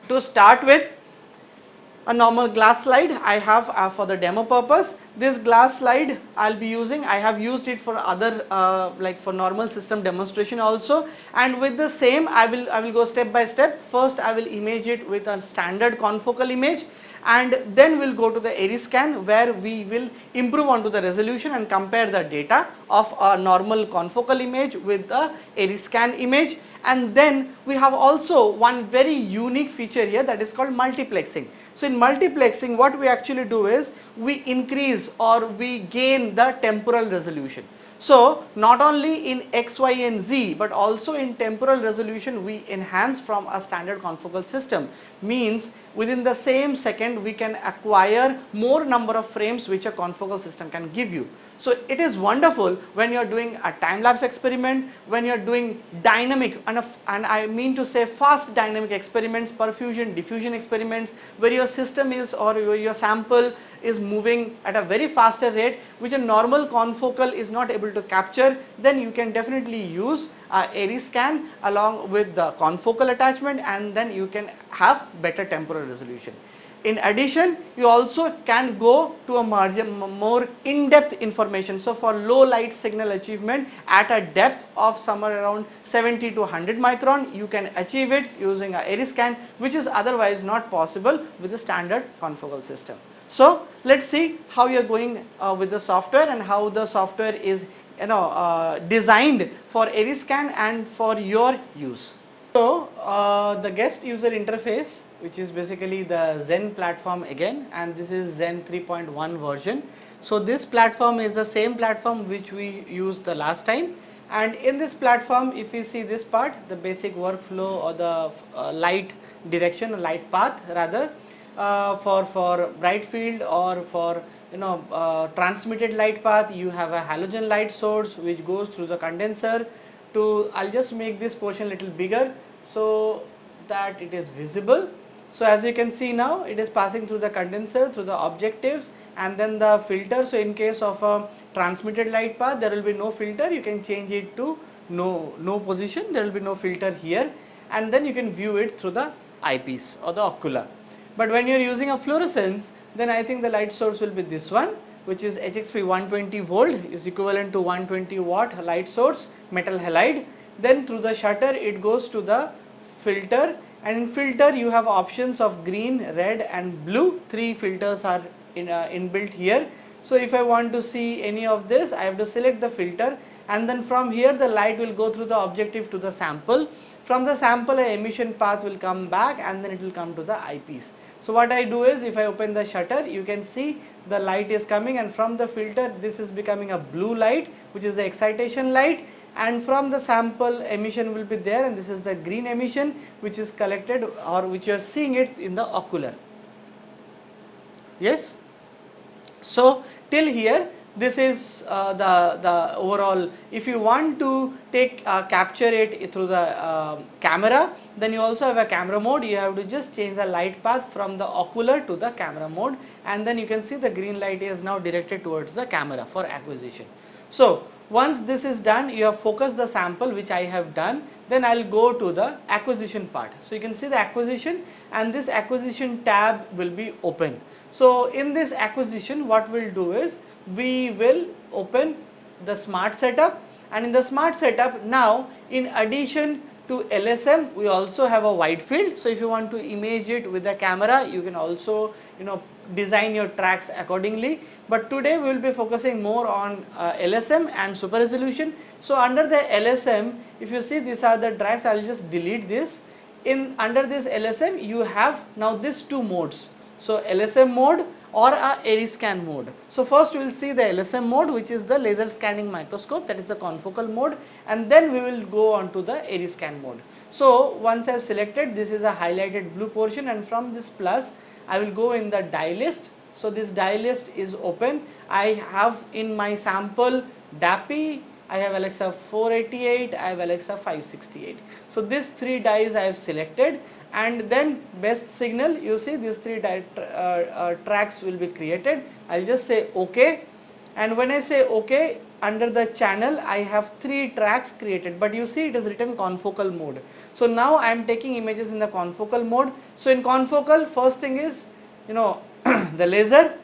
To start with, a normal glass slide I have for the demo purpose. This glass slide I'll be using, I have used it for other like for normal system demonstration also, and with the same I will go step by step. First I will image it with a standard confocal image, and then we'll go to the Airyscan, where we will improve onto the resolution and compare the data of a normal confocal image with the Airyscan image. And then we have also one very unique feature here, that is called multiplexing. So in multiplexing, what we actually do is we increase or we gain the temporal resolution. So not only in X, Y and Z, but also in temporal resolution we enhance from a standard confocal system. Means within the same second we can acquire more number of frames which a confocal system can give you. So it is wonderful when you are doing a time-lapse experiment, when you are doing dynamic and I mean to say fast dynamic experiments, perfusion, diffusion experiments, where your system is or your sample is moving at a very faster rate, which a normal confocal is not able to capture. Then you can definitely use Airyscan along with the confocal attachment, and then you can have better temporal resolution. In addition, you also can go to a more in-depth information. So for low light signal achievement at a depth of somewhere around 70 to 100 micron, you can achieve it using a Airyscan, which is otherwise not possible with the standard confocal system. So let's see how you are going with the software and how the software is designed for Airyscan and for your use. So the guest user interface, which is basically the Zen platform again, and this is Zen 3.1 version. So this platform is the same platform which we used the last time, and in this platform if you see this part, the basic workflow or the light direction, light path rather, for bright field or for transmitted light path, you have a halogen light source which goes through the condenser. I'll just make this portion little bigger so that it is visible. So as you can see now, it is passing through the condenser, through the objectives, and then the filter. So in case of a transmitted light path, there will be no filter. You can change it to no position. There will be no filter here, and then you can view it through the eyepiece or the ocular. But when you are using a fluorescence, then I think the light source will be this one, which is HXP 120 volt, is equivalent to 120 watt light source, metal halide. Then through the shutter it goes to the filter, and in filter you have options of green, red and blue. 3 filters are inbuilt here. So if I want to see any of this, I have to select the filter, and then from here the light will go through the objective to the sample. From the sample an emission path will come back, and then it will come to the eyepiece. So what I do is, if I open the shutter, you can see the light is coming, and from the filter this is becoming a blue light, which is the excitation light, and from the sample emission will be there, and this is the green emission which is collected or which you are seeing it in the ocular. Yes. So till here this is the overall. If you want to capture it through the camera, then you also have a camera mode. You have to just change the light path from the ocular to the camera mode, and then you can see the green light is now directed towards the camera for acquisition. So once this is done, you have focused the sample, which I have done. Then I will go to the acquisition part. So you can see the acquisition, and this acquisition tab will be open. So in this acquisition, what we'll do is we will open the smart setup, and in the smart setup now, in addition to LSM, we also have a wide field. So if you want to image it with the camera, you can also design your tracks accordingly. But today we will be focusing more on LSM and super resolution. So under the LSM, if you see these are the tracks, I will just delete this. Under this LSM, you have now these 2 modes. So LSM mode or a Airyscan mode. So first we will see the LSM mode, which is the laser scanning microscope, that is the confocal mode, and then we will go on to the Airyscan mode. So once I have selected, this is a highlighted blue portion, and from this plus I will go in the die list. So this die list is open. I have in my sample DAPI, I have Alexa 488, I have Alexa 568. So these 3 dies I have selected, and then best signal, you see these 3 tracks will be created. I will just say OK, and when I say OK, under the channel I have 3 tracks created, but you see it is written confocal mode. So now I am taking images in the confocal mode. So in confocal, first thing is the laser.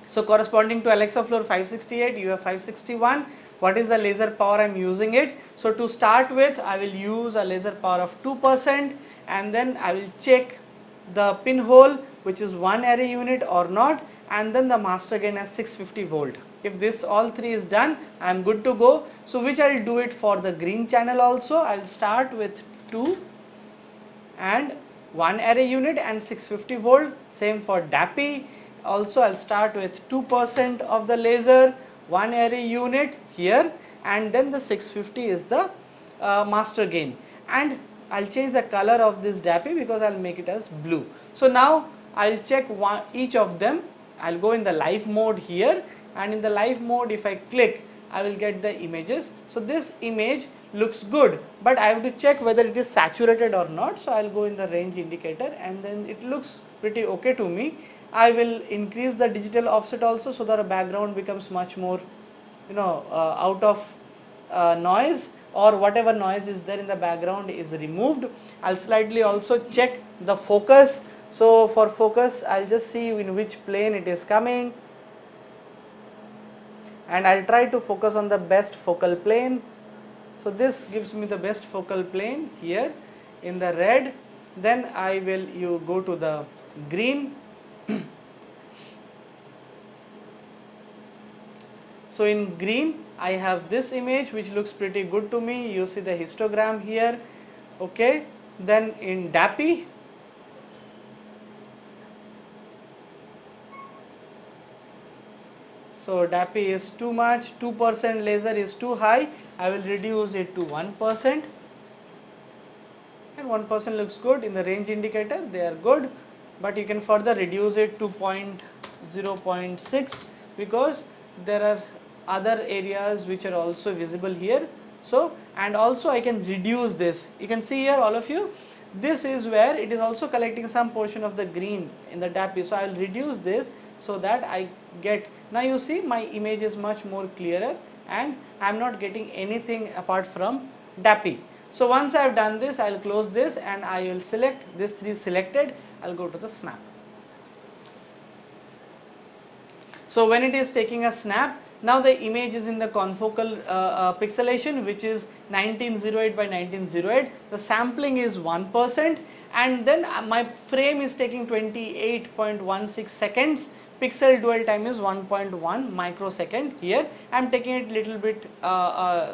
So corresponding to Alexa floor 568, you have 561. What is the laser power I am using it? So to start with, I will use a laser power of 2%, and then I will check the pinhole, which is 1 array unit or not, and then the master gain as 650 volt. If this all 3 is done, I am good to go. So which I will do it for the green channel also. I will start with 2 and 1 array unit and 650 volt. Same for DAPI. Also I will start with 2% of the laser, 1 array unit here, and then the 650 is the master gain. And I will change the color of this DAPI because I will make it as blue. So now I will check each of them. I will go in the live mode here, and in the live mode if I click, I will get the images. So this image looks good, but I have to check whether it is saturated or not. So I will go in the range indicator, and then it looks pretty okay to me. I will increase the digital offset also, so that the background becomes much more out of noise, or whatever noise is there in the background is removed. I will slightly also check the focus. So for focus, I will just see in which plane it is coming, and I will try to focus on the best focal plane. So this gives me the best focal plane here in the red. Then you go to the green. So in green I have this image which looks pretty good to me. You see the histogram here. Okay. Then in DAPI, so DAPI is too much, 2% laser is too high. I will reduce it to 1%, and 1% looks good. In the range indicator they are good, but you can further reduce it to 0.6 because there are other areas which are also visible here. So, and also I can reduce this. You can see here, all of you, this is where it is also collecting some portion of the green in the DAPI. So I will reduce this so that I get, now you see my image is much more clearer, and I am not getting anything apart from DAPI. So once I have done this, I will close this, and I will select this 3 selected. I will go to the snap. So when it is taking a snap, now the image is in the confocal pixelation, which is 1908 by 1908. The sampling is 1%, and then my frame is taking 28.16 seconds. Pixel dwell time is 1.1 microsecond. Here I am taking it little bit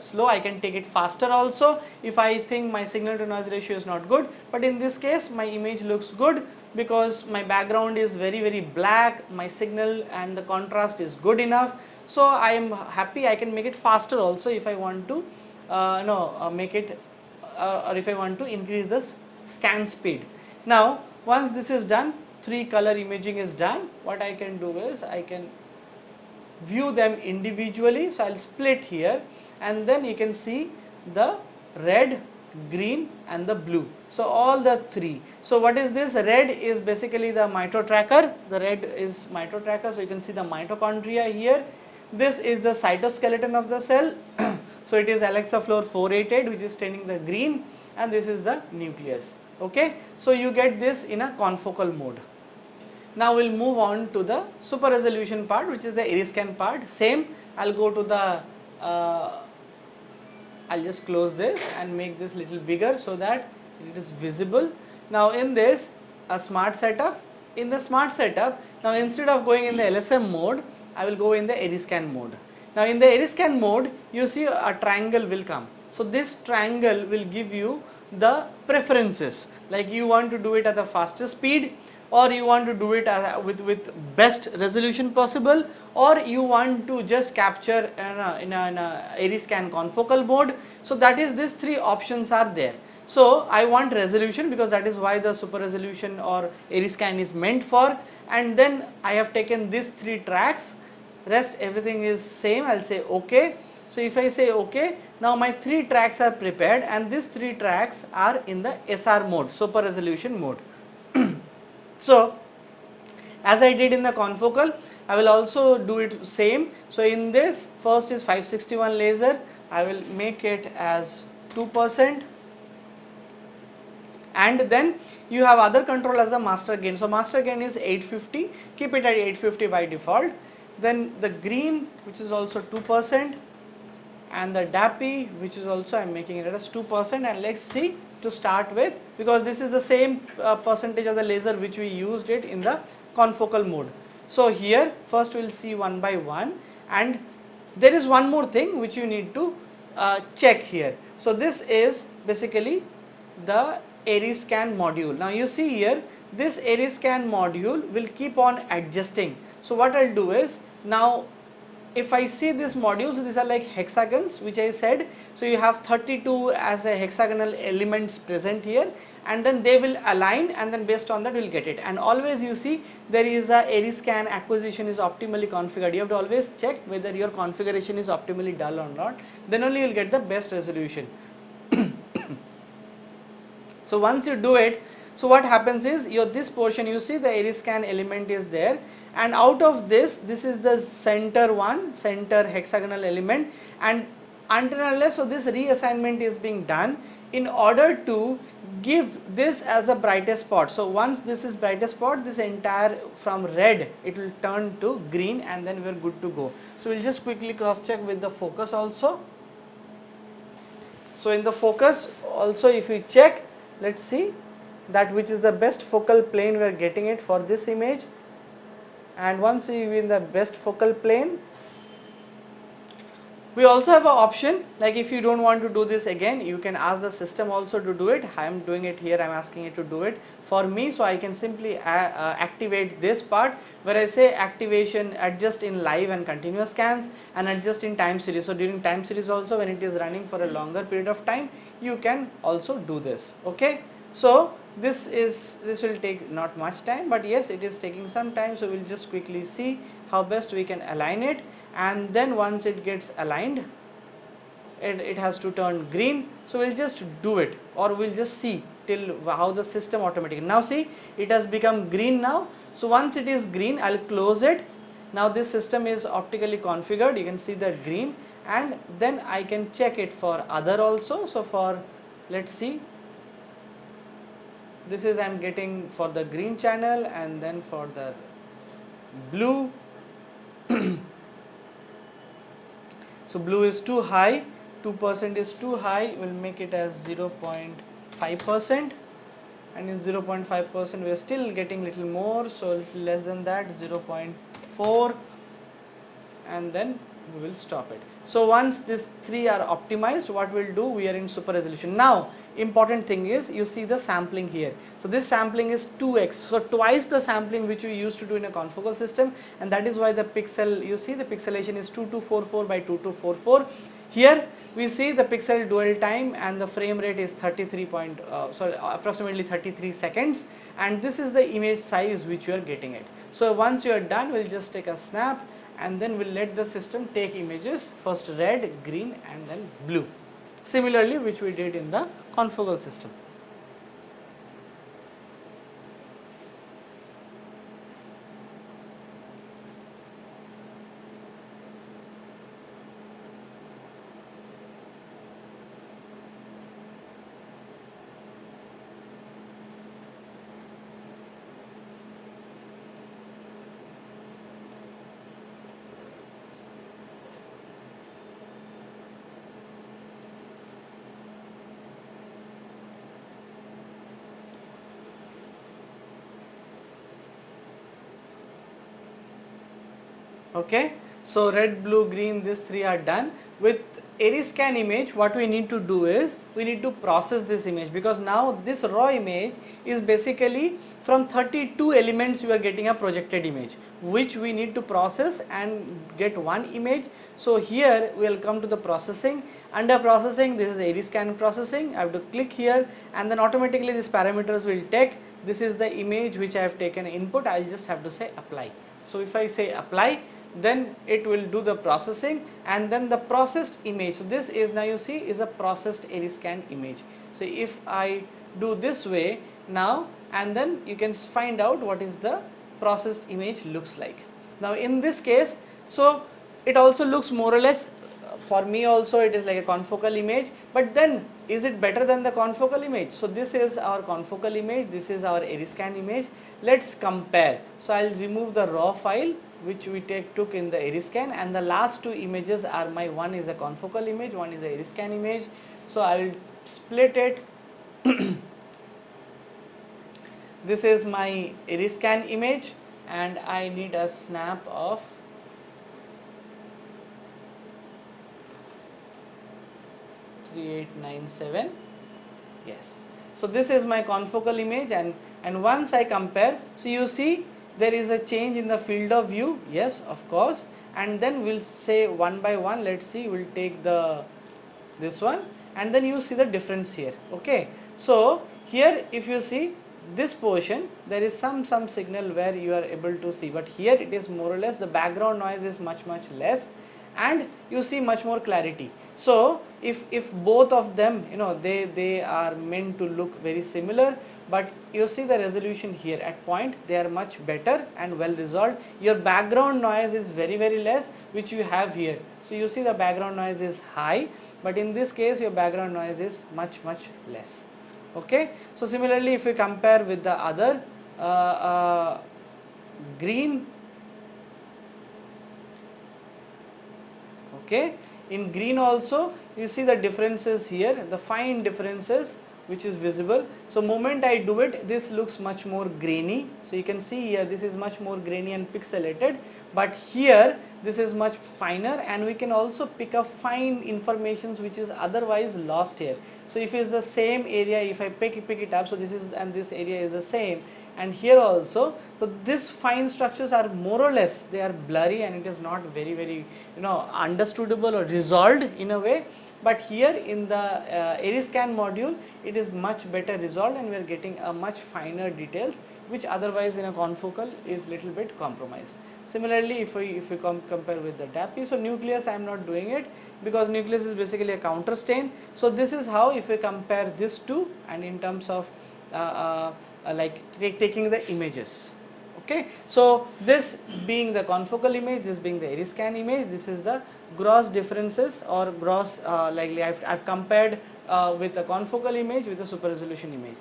slow. I can take it faster also if I think my signal to noise ratio is not good, but in this case my image looks good because my background is very black, my signal and the contrast is good enough. So I am happy. I can make it faster also if I want to make it or if I want to increase the scan speed. Now once this is done, 3 color imaging is done, what I can do is I can view them individually. So I will split here, and then you can see the red, green and the blue. So all the 3. So what is this? Red is basically the mito tracker. The red is mito tracker. So you can see the mitochondria here. This is the cytoskeleton of the cell. So it is Alexa floor 488 which is staining the green, and this is the nucleus. Okay. So you get this in a confocal mode. Now we'll move on to the super resolution part, which is the Airyscan part. Same, I'll go to the I'll just close this and make this little bigger so that it is visible. Now in this, a smart setup. In the smart setup, now instead of going in the LSM mode, I will go in the Airyscan mode. Now in the Airyscan mode, you see a triangle will come. So this triangle will give you the preferences, like you want to do it at the fastest speed, or you want to do it with best resolution possible, or you want to just capture in a Airyscan confocal mode. So that is, these 3 options are there. So I want resolution because that is why the super resolution or Airyscan is meant for, and then I have taken these 3 tracks, rest everything is same. I will say OK. So if I say OK, now my 3 tracks are prepared, and these 3 tracks are in the SR mode, super resolution mode. So as I did in the confocal, I will also do it same. So in this, first is 561 laser, I will make it as 2%, and then you have other control as the master gain. So master gain is 850, keep it at 850 by default. Then the green, which is also 2%, and the DAPI, which is also I am making it as 2%, and let's see to start with, because this is the same percentage as the laser which we used it in the confocal mode. So here first we will see one by one, and there is one more thing which you need to check here. So this is basically the Airyscan module. Now you see here, this Airyscan module will keep on adjusting. So what I will do is, now if I see this module, so these are like hexagons which I said, so you have 32 as a hexagonal elements present here, and then they will align, and then based on that we will get it. And always you see there is a Airyscan acquisition is optimally configured. You have to always check whether your configuration is optimally done or not, then only you will get the best resolution. So once you do it, so what happens is, this portion you see the Airyscan element is there, and out of this is the center hexagonal element, and until and unless, so this reassignment is being done in order to give this as the brightest spot. So once this is brightest spot, this entire from red it will turn to green, and then we are good to go. So we will just quickly cross check with the focus also. So in the focus also, if you check, let's see that which is the best focal plane we are getting it for this image. And once we are in the best focal plane, we also have an option, like if you don't want to do this again, you can ask the system also to do it. I am doing it here, I am asking it to do it for me, so I can simply activate this part where I say activation adjust in live and continuous scans, and adjust in time series. So during time series also, when it is running for a longer period of time, you can also do this. Okay, so this will take not much time, but yes, it is taking some time. So we will just quickly see how best we can align it, and then once it gets aligned, it has to turn green. So we will just do it, or we will just see till how the system automatically. Now see, it has become green now. So once it is green, I will close it. Now this system is optically configured, you can see the green, and then I can check it for other also. So for, let's see, this is I am getting for the green channel, and then for the blue. So blue is too high, 2% is too high, we will make it as 0.5%, and in 0.5% we are still getting little more, so little less than that, 0.4, and then we will stop it. So once these three are optimized, what we will do, we are in super resolution. Now important thing is, you see the sampling here. So this sampling is 2x, so twice the sampling which we used to do in a confocal system, and that is why the pixel, you see the pixelation is 2244 by 2244. Here we see the pixel dwell time, and the frame rate is approximately 33 seconds, and this is the image size which you are getting it. So once you are done, we will just take a snap, and then we will let the system take images, first red, green, and then blue, similarly which we did in the confocal system. Okay, so red, blue, green, these three are done. With Airyscan image, what we need to do is, we need to process this image, because now this raw image is basically from 32 elements you are getting a projected image, which we need to process and get one image. So here we will come to the processing. Under processing, this is Airyscan processing. I have to click here, and then automatically these parameters will take. This is the image which I have taken input. I will just have to say apply. So if I say apply, then it will do the processing, and then the processed image. So this is, now you see, is a processed Airyscan image. So if I do this way now, and then you can find out what is the processed image looks like. Now in this case, so it also looks more or less, for me also it is like a confocal image, but then is it better than the confocal image? So this is our confocal image, this is our Airyscan image. Let's compare. So I'll remove the raw file which we took in the Airyscan, and the last two images are one is a confocal image, one is a Airyscan image. So I'll split it. This is my Airyscan image, and I need a snap of 3897. Yes. So this is my confocal image, and once I compare, so you see there is a change in the field of view. Yes, of course. And then we'll say one by one. Let's see. We'll take this one, and then you see the difference here. Okay. So here, if you see this portion, there is some signal where you are able to see, but here it is more or less, the background noise is much less, and you see much more clarity. So if both of them, they are meant to look very similar, but you see the resolution here at point, they are much better and well resolved. Your background noise is very less, which you have here. So you see the background noise is high, but in this case your background noise is much less. Okay. So similarly, if we compare with the other green, okay, in green also you see the differences here, the fine differences which is visible. So moment I do it, this looks much more grainy. So you can see here this is much more grainy and pixelated, but here this is much finer, and we can also pick up fine informations which is otherwise lost here. So if it's the same area, if I pick it up, so this is, and this area is the same, and here also, so this fine structures are more or less, they are blurry, and it is not very understandable or resolved in a way. But here in the Airyscan module, it is much better resolved, and we are getting a much finer details, which otherwise in a confocal is little bit compromised. Similarly, if we compare with the DAPI, so nucleus I am not doing it, because nucleus is basically a counter stain. So this is how, if we compare this two, and in terms of like taking the images. Okay. So this being the confocal image, this being the Airyscan image, this is the gross differences, or gross I've compared with a confocal image with a super resolution image.